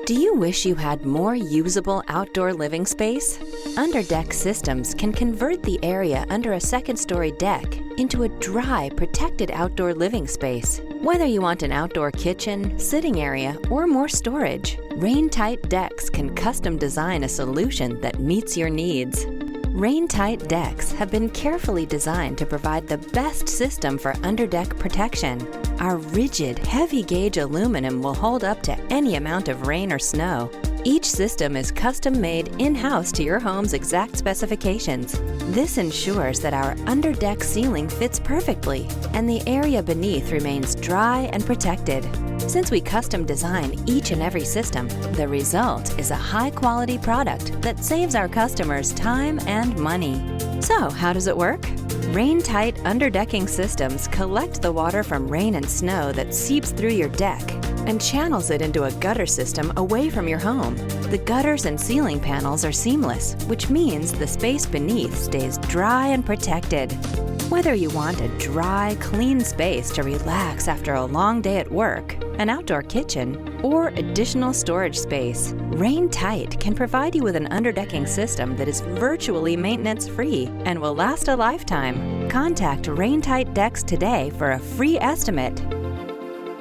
Do you wish you had more usable outdoor living space? Underdeck systems can convert the area under a second-story deck into a dry, protected outdoor living space. Whether you want an outdoor kitchen, sitting area, or more storage, Raintight decks can custom design a solution that meets your needs. Raintight decks have been carefully designed to provide the best system for underdeck protection. Our rigid, heavy-gauge aluminum will hold up to any amount of rain or snow. Each system is custom-made in-house to your home's exact specifications. This ensures that our underdeck ceiling fits perfectly and the area beneath remains dry and protected. Since we custom design each and every system, the result is a high-quality product that saves our customers time and money. So, how does it work? Raintight underdecking systems collect the water from rain and snow that seeps through your deck and channels it into a gutter system away from your home. The gutters and ceiling panels are seamless, which means the space beneath stays dry and protected. Whether you want a dry, clean space to relax after a long day at work, an outdoor kitchen, or additional storage space, Raintight can provide you with an underdecking system that is virtually maintenance-free and will last a lifetime. Contact Raintight Decks today for a free estimate